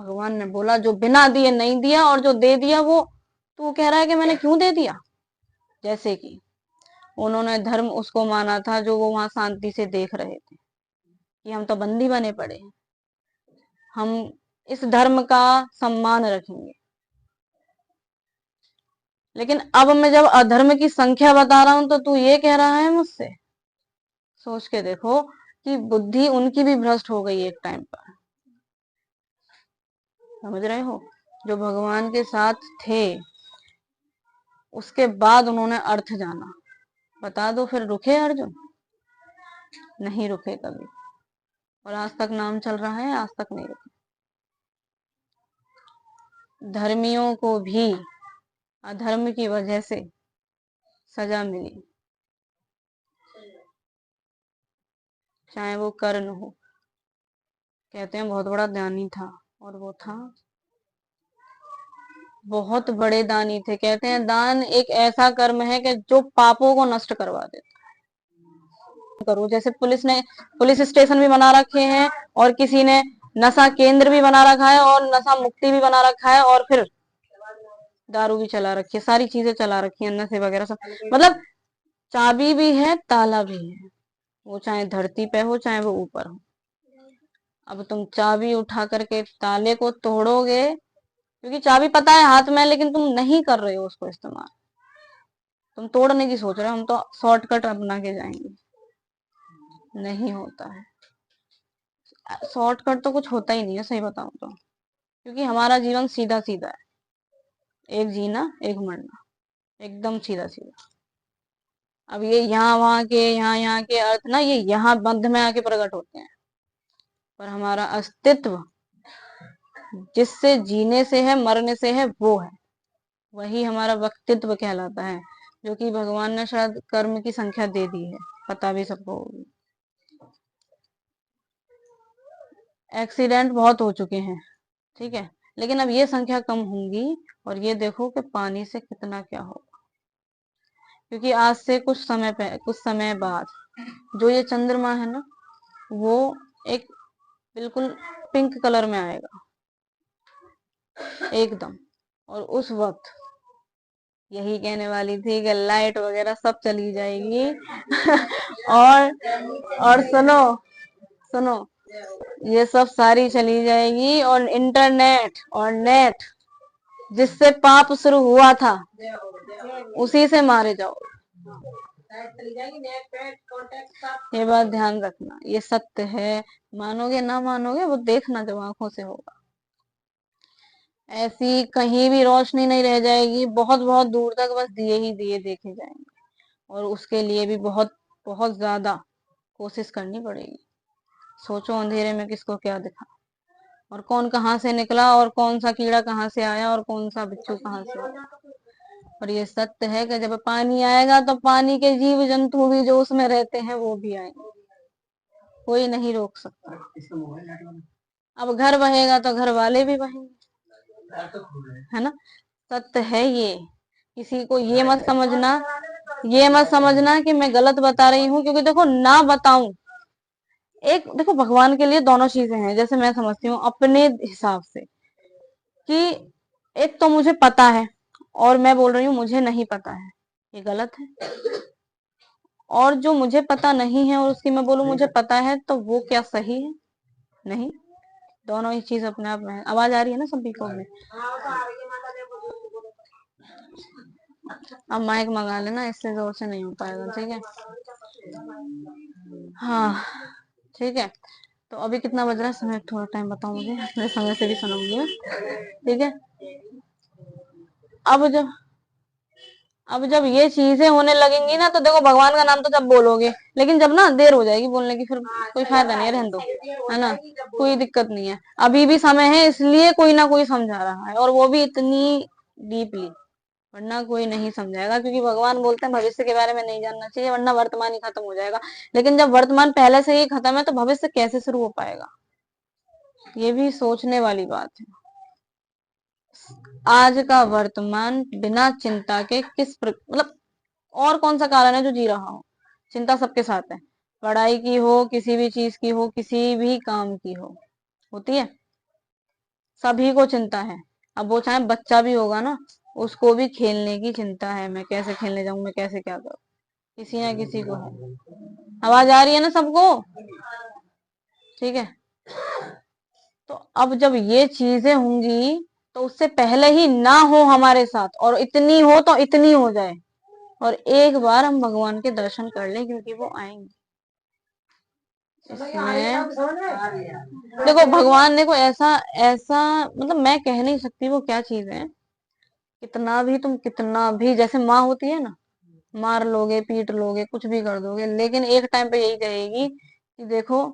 भगवान ने बोला जो बिना दिए नहीं दिया, और जो दे दिया वो तू कह रहा है कि मैंने क्यों दे दिया। जैसे कि उन्होंने धर्म उसको माना था जो वो वहां शांति से देख रहे थे कि हम तो बंदी बने पड़े हैं, हम इस धर्म का सम्मान रखेंगे। लेकिन अब मैं जब अधर्म की संख्या बता रहा हूं तो तू ये कह रहा है मुझसे। सोच के देखो कि बुद्धि उनकी भी भ्रष्ट हो गई एक टाइम पर। समझ रहे हो, जो भगवान के साथ थे उसके बाद उन्होंने अर्थ जाना। बता दो फिर रुके अर्जुन? नहीं रुके कभी, और आज तक नाम चल रहा है, आज तक नहीं रुके। धर्मियों को भी अधर्म की वजह से सजा मिली, चाहे वो कर्ण हो। कहते हैं बहुत बड़ा दानी था, और वो था बहुत बड़े दानी थे। कहते हैं दान एक ऐसा कर्म है कि जो पापों को नष्ट करवा देता। करो जैसे पुलिस स्टेशन भी बना रखे हैं, और किसी ने नशा केंद्र भी बना रखा है, और नशा मुक्ति भी बना रखा है, और फिर दारू भी चला रखी है, सारी चीजें चला रखी है, नशे वगैरह सब। मतलब चाबी भी है, ताला भी है, वो चाहे धरती पे हो चाहे वो ऊपर हो। अब तुम चाबी उठा करके ताले को तोड़ोगे, क्योंकि चाबी पता है हाथ में, लेकिन तुम नहीं कर रहे हो उसको इस्तेमाल। तुम तोड़ने की सोच रहे हो, हम तो शॉर्टकट अपना के जाएंगे। नहीं होता है शॉर्टकट, तो कुछ होता ही नहीं है सही बताऊं तो, क्योंकि हमारा जीवन सीधा सीधा है, एक जीना एक मरना, एकदम सीधा सीधा। अब ये यहाँ के अर्थ ना, ये यहाँ बंध में आके प्रकट होते हैं, पर हमारा अस्तित्व जिससे जीने से है, मरने से है, वो है, वही हमारा व्यक्तित्व कहलाता है, जो कि भगवान ने शायद कर्म की संख्या दे दी है, पता भी सबको होगी। एक्सीडेंट बहुत हो चुके हैं, ठीक है, लेकिन अब ये संख्या कम होंगी, और ये देखो कि पानी से कितना क्या होगा। क्योंकि आज से कुछ समय बाद जो ये चंद्रमा है ना, वो एक बिल्कुल पिंक कलर में आएगा एकदम। और उस वक्त यही कहने वाली थी कि लाइट वगैरह सब चली जाएगी और सुनो सुनो, ये सब सारी चली जाएगी, और इंटरनेट और नेट जिससे पाप शुरू हुआ था उसी से मारे जाओ। ये बात ध्यान रखना, ये सत्य है, मानोगे ना मानोगे वो देखना जब आंखों से होगा। ऐसी कहीं भी रोशनी नहीं रह जाएगी, बहुत बहुत दूर तक बस दिए ही दिए देखे जाएंगे, और उसके लिए भी बहुत बहुत ज्यादा कोशिश करनी पड़ेगी। सोचो अंधेरे में किसको क्या दिखा, और कौन कहाँ से निकला, और कौन सा कीड़ा कहाँ से आया, और कौन सा बिच्छू कहाँ से आया। और ये सत्य है कि जब पानी आएगा तो पानी के जीव जंतु भी जो उसमें रहते हैं वो भी आएंगे, कोई नहीं रोक सकता। अब घर बहेगा तो घर वाले भी बहेंगे, है ना। सत्य है ये, किसी को ये मत समझना कि मैं गलत बता रही हूँ, क्योंकि देखो ना बताऊं, एक देखो भगवान के लिए दोनों चीजें हैं, जैसे मैं समझती हूँ अपने हिसाब से, कि एक तो मुझे पता है और मैं बोल रही हूँ मुझे नहीं पता है, ये गलत है। और जो मुझे पता नहीं है और उसकी मैं बोलूं मुझे पता है, तो वो क्या सही है? नहीं, दोनों ही चीज अपने आप में है। आवाज आ रही है ना सभी को में? अब माइक मंगा लेना, इससे जोर से नहीं हो पाएगा, ठीक है। हाँ ठीक है, तो अभी कितना बज रहा है समय? थोड़ा टाइम बताओ मुझे, मैं समय से भी सुनाऊंगी मैं, ठीक है। अब जब अब जब ये चीजें होने लगेंगी ना, तो देखो भगवान का नाम तो जब बोलोगे, लेकिन जब ना देर हो जाएगी बोलने की, फिर कोई फायदा नहीं है, रहने दो, है ना। कोई दिक्कत नहीं है, अभी भी समय है, इसलिए कोई ना कोई समझा रहा है, और वो भी इतनी डीपली, वरना कोई नहीं समझाएगा। क्योंकि भगवान बोलते हैं भविष्य के बारे में नहीं जानना चाहिए, वरना वर्तमान ही खत्म हो जाएगा। लेकिन जब वर्तमान पहले से ही खत्म है, तो भविष्य कैसे शुरू हो पाएगा? ये भी सोचने वाली बात है। आज का वर्तमान बिना चिंता के मतलब और कौन सा कारण है जो जी रहा हो? चिंता सबके साथ है, पढ़ाई की हो, किसी भी चीज की हो, किसी भी काम की हो, होती है। सभी को चिंता है। अब वो चाहे बच्चा भी होगा ना, उसको भी खेलने की चिंता है, मैं कैसे खेलने जाऊं, मैं कैसे क्या करूं, किसी ना किसी को है। आवाज आ रही है ना सबको? ठीक है। तो अब जब ये चीजें होंगी तो उससे पहले ही ना हो हमारे साथ, और इतनी हो तो इतनी हो जाए, और एक बार हम भगवान के दर्शन कर लें, क्योंकि वो आएंगे। इसमें देखो भगवान देखो ऐसा ऐसा, मतलब मैं कह नहीं सकती वो क्या चीज है। कितना भी तुम, कितना भी, जैसे माँ होती है ना, मार लोगे, पीट लोगे, कुछ भी कर दोगे, लेकिन एक टाइम पे यही कहेगी कि देखो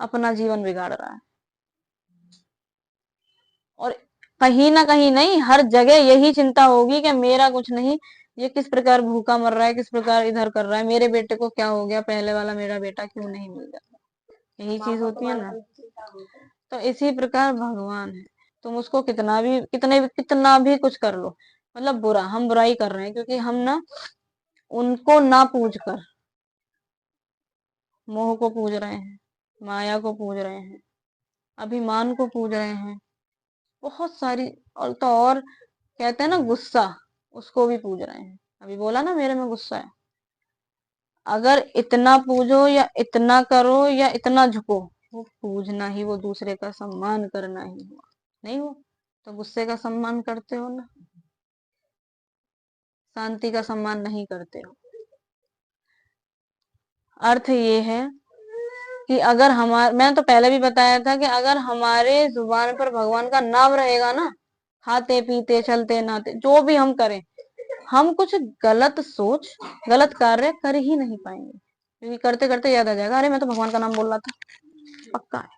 अपना जीवन बिगाड़ रहा है। और कहीं ना कहीं नहीं, हर जगह यही चिंता होगी कि मेरा कुछ नहीं, ये किस प्रकार भूखा मर रहा है, किस प्रकार इधर कर रहा है, मेरे बेटे को क्या हो गया, पहले वाला मेरा बेटा क्यों नहीं मिल रहा। यही चीज होती है ना। तो इसी प्रकार भगवान है, तुम उसको कितना भी कुछ कर लो, मतलब बुरा, हम बुराई कर रहे हैं क्योंकि हम ना उनको ना पूज कर मोह को पूज रहे हैं, माया को पूज रहे हैं, अभिमान को पूज रहे हैं, बहुत सारी, और तो और कहते हैं ना गुस्सा, उसको भी पूज रहे हैं। अभी बोला ना मेरे में गुस्सा है। अगर इतना पूजो या इतना करो या इतना झुको, वो पूजना ही, वो दूसरे का सम्मान करना ही हुआ। नहीं हो तो गुस्से का सम्मान करते हो ना, शांति का सम्मान नहीं करते हो। अर्थ ये है कि अगर मैंने तो पहले भी बताया था कि अगर हमारे जुबान पर भगवान का नाम रहेगा ना, खाते पीते चलते नाते जो भी हम करें, हम कुछ गलत सोच, गलत कार्य कर ही नहीं पाएंगे, क्योंकि करते करते याद आ जाएगा, अरे मैं तो भगवान का नाम बोल रहा था। पक्का है,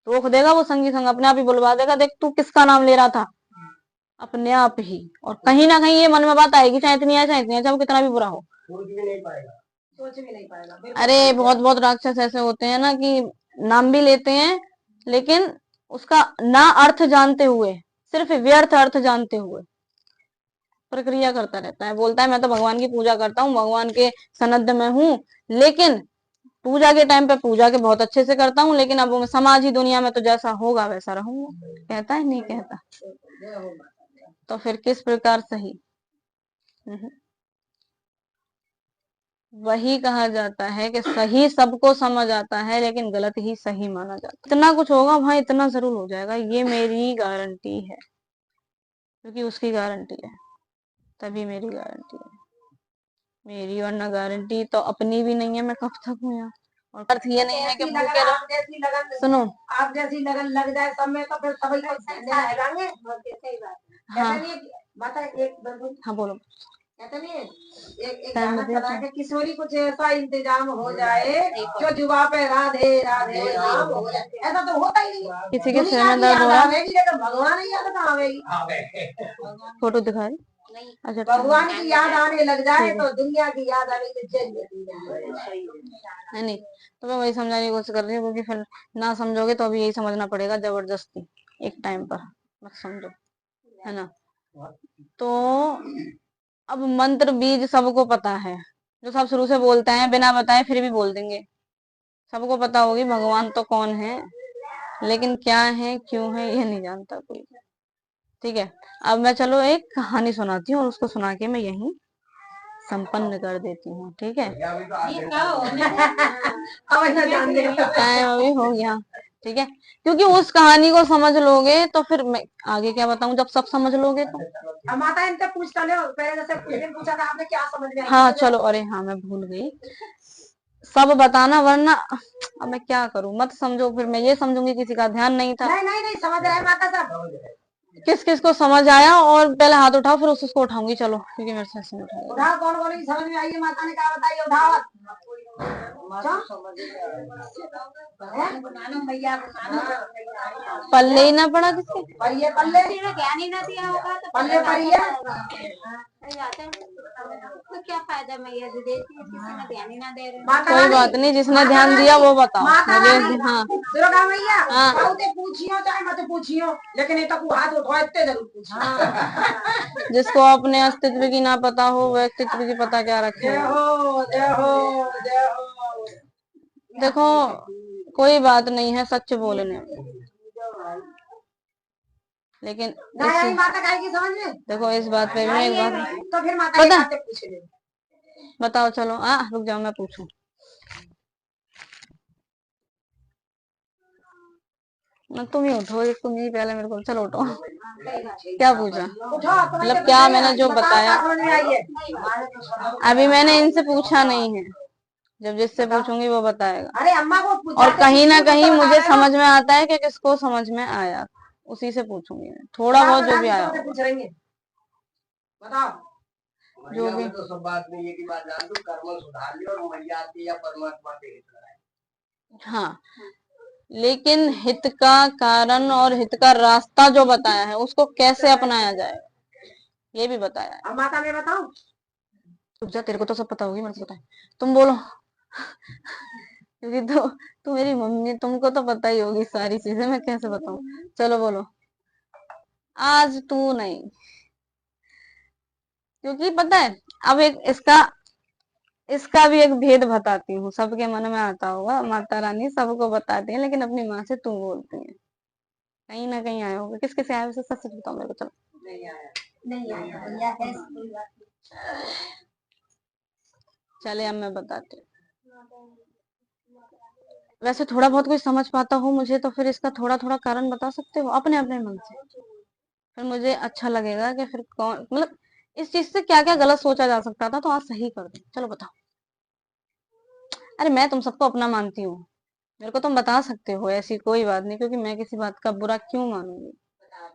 रोक देगा वो संगी संग, अपने आप ही बुलवा देगा, देख तू किसका नाम ले रहा था, अपने आप ही। और कहीं ना कहीं ये मन में बात आएगी, चाहे इतनी आए चाहे इतनी आए, चाहे वो कितना भी बुरा हो। सोच भी नहीं पाएगा, सोच भी नहीं पाएगा। अरे बहुत बहुत राक्षस ऐसे होते हैं ना कि नाम भी लेते हैं, लेकिन उसका ना अर्थ जानते हुए, सिर्फ व्यर्थ अर्थ जानते हुए प्रक्रिया करता रहता है, बोलता है मैं तो भगवान की पूजा करता हूँ, भगवान के सनद्ध में हूँ, लेकिन पूजा के टाइम पे पूजा के बहुत अच्छे से करता हूँ, लेकिन अब समाज ही दुनिया में तो जैसा होगा वैसा रहूंगा। कहता है नहीं कहता? तो फिर किस प्रकार सही? वही कहा जाता है कि सही सबको समझ आता है, लेकिन गलत ही सही माना जाता है। इतना कुछ होगा भाई, इतना जरूर हो जाएगा, ये मेरी गारंटी है, क्योंकि उसकी गारंटी है तभी मेरी गारंटी है। मेरी वरना गारंटी तो अपनी भी नहीं है, मैं कब तक हूँ यहाँ। और अर्थ ये नहीं है कि भूखे रहो। सुनो, आप जैसी लगन लग जाए सब में, तो फिर सभी को। हाँ बोलो। कहते नहीं है, एक गाना चला है कि किशोरी कुछ ऐसा इंतजाम हो जाए जो जुबा पे राधे राधे नाम हो जाए। ऐसा तो होता ही नहीं, किसी के सिर में दर्द हो रहा है, भगवान ही याद कहाँ आवेगी। फोटो दिखाए, अच्छा भगवान की याद आने लग जाए तो दुनिया की याद आने लग जाए। नहीं, तो मैं वही समझाने की कोशिश कर रही हूँ, क्योंकि फिर ना समझोगे तो अभी यही समझना पड़ेगा जबरदस्ती, एक टाइम पर मत समझो, है ना। तो अब मंत्र बीज सबको पता है, जो सब शुरू से बोलते हैं बिना बताए फिर भी बोल देंगे, सबको पता होगी भगवान तो कौन है, लेकिन क्या है क्यों है ये नहीं जानता कोई। ठीक है, अब मैं चलो एक कहानी सुनाती हूँ और उसको सुना के मैं यहीं संपन्न कर देती हूँ। ठीक है, टाइम अभी हो गया। ठीक है, क्योंकि उस कहानी को समझ लोगे तो फिर मैं आगे क्या बताऊं, जब सब समझ लोगे तो। माता इनसे पूछता ले, पहले जैसे पूछा था आपने, क्या समझ में? हाँ चलो, अरे हाँ मैं भूल गई, सब बताना, वरना अब मैं क्या करूं, मत समझो फिर मैं ये समझूंगी किसी का ध्यान नहीं था। नहीं नहीं नहीं, समझ रहे माता साहब, किस किस को समझ आया, और पहले हाथ उठाओ फिर उसको उठाऊंगी, चलो, क्योंकि मेरे से नहीं उठाएगा। उठाओ, कौन कौन समझ में आई है, माता ने कहा बताइए, उठाओ। पल्ले ही ना पड़ा किसके, पल्ले पल्ले ज्ञान ही ना दिया होगा तो पल्ले तो क्या फायदा, मैया जो देती है किसी ने ध्यान ही ना दे रहे। कोई बात नहीं, जिसने ध्यान दिया वो बताओ मुझे। हाँ मैया, हाँ पूछियो चाहे मत पूछियो, लेकिन ये तो हाथ उठाओ, इतने जरूर पूछियो। जिसको अपने अस्तित्व की ना पता हो, वो अस्तित्व की पता क्या रखे। देखो कोई बात नहीं है सच बोलने में, लेकिन नहीं माता कहेगी समझ में। देखो इस बात पे भी मैं एक बात तो फिर माता पता पूछ ले। बताओ, चलो रुक जाओ मैं पूछूं। ना तुम ही उठो, एक तुम ही पहले मेरे को, चलो उठो। क्या पूछा, मतलब क्या मैंने जो बताया अभी मैंने इनसे पूछा नहीं है, जब जिससे पूछूंगी वो बताएगा। अरे अम्मा को पूछा, और कहीं ना कहीं मुझे समझ में आता है कि किसको समझ में आया, उसी से पूछूंगी मैं, थोड़ा बहुत जो भी आया होगा। बताओ जो भी। तो सब बात नहीं, एक ही बात जान दो, कर्म सुधार लियो और मैया आती है परमात्मा के हित में। हाँ, लेकिन हित का कारण और हित का रास्ता जो बताया है उसको कैसे अपनाया जाए ये भी बताया है। अब माता मैं बताऊं? रुक जा, तेरे को तो सब पता होगी, मेरे को पता है, तुम बोलो। क्योंकि तू मेरी मम्मी, तुमको तो पता ही होगी सारी चीजें, मैं कैसे बताऊं। चलो बोलो। आज तू नहीं, क्योंकि पता है, अब एक इसका भी एक भेद बताती हूँ, सबके मन में आता होगा, माता रानी सबको बताती है, लेकिन अपनी माँ से तू बोलती है, कहीं ना कहीं आया होगा, किस किस आया वैसे, सच सच बताओ मेरे को, चलो। नहीं आया, नहीं आया भैया, ऐसी कोई बात नहीं। चले अब मैं बताती हूँ। वैसे थोड़ा बहुत कोई समझ पाता हो मुझे तो फिर इसका थोड़ा थोड़ा कारण बता सकते हो अपने अपने मन से, फिर मुझे अच्छा लगेगा कि फिर कौन, मतलब इस चीज से क्या क्या गलत सोचा जा सकता था तो आज सही कर दे। चलो बताओ। अरे मैं तुम सबको अपना मानती हूँ, मेरे को तुम बता सकते हो, ऐसी कोई बात नहीं, क्योंकि मैं किसी बात का बुरा क्यों मानूंगी,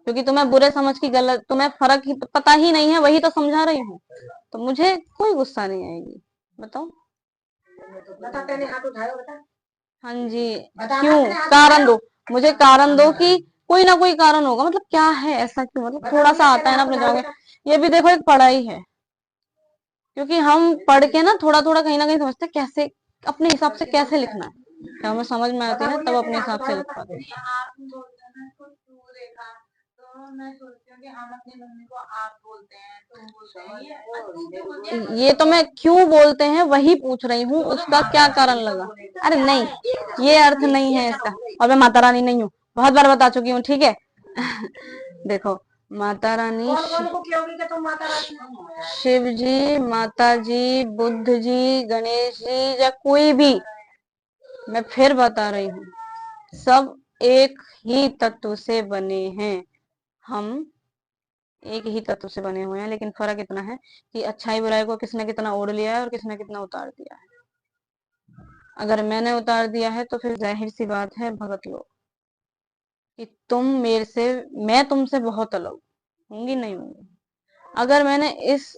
क्योंकि तुम्हें बुरे समझ की गलत, तुम्हें फर्क ही पता ही नहीं है, वही तो समझा रही हूँ, तो मुझे कोई गुस्सा नहीं आएगी। बताओ। बता, तेने हाथ उठाया, बता। हाँ जी, क्यों, कारण दो, मुझे कारण दो कि कोई ना कोई कारण होगा, मतलब क्या है ऐसा, क्यों, मतलब थोड़ा सा आता है ना अपने दिमाग में, ये भी देखो एक पढ़ाई है, क्योंकि हम पढ़ के ना थोड़ा थोड़ा कहीं ना कहीं समझते हैं कैसे अपने हिसाब से कैसे लिखना है, जब हमें समझ में आती है ना तब अपने हिसाब से लिख पाते हैं। मैं सोचती हूँ कि हम अपनी मम्मी को आप बोलते हैं, तुम बोलते हैं, ये तो मैं क्यों बोलते हैं वही पूछ रही हूँ, उसका क्या कारण लगा। अरे नहीं, ये अर्थ नहीं है इसका, और मैं माता रानी नहीं हूँ, बहुत बार बता चुकी हूँ, ठीक है। देखो, माता रानी, शिव जी, माता जी, बुद्ध जी, गणेश जी, या कोई भी, मैं फिर बता रही हूँ, सब एक ही तत्व से बने हैं, हम एक ही तत्व से बने हुए हैं, लेकिन फर्क इतना है कि अच्छाई बुराई को किसने कितना ओढ़ लिया है और किसने कितना उतार दिया है। अगर मैंने उतार दिया है तो फिर जाहिर सी बात है भगत लोग कि तुम मेरे से, मैं तुमसे बहुत अलग होंगी नहीं होंगी। अगर मैंने इस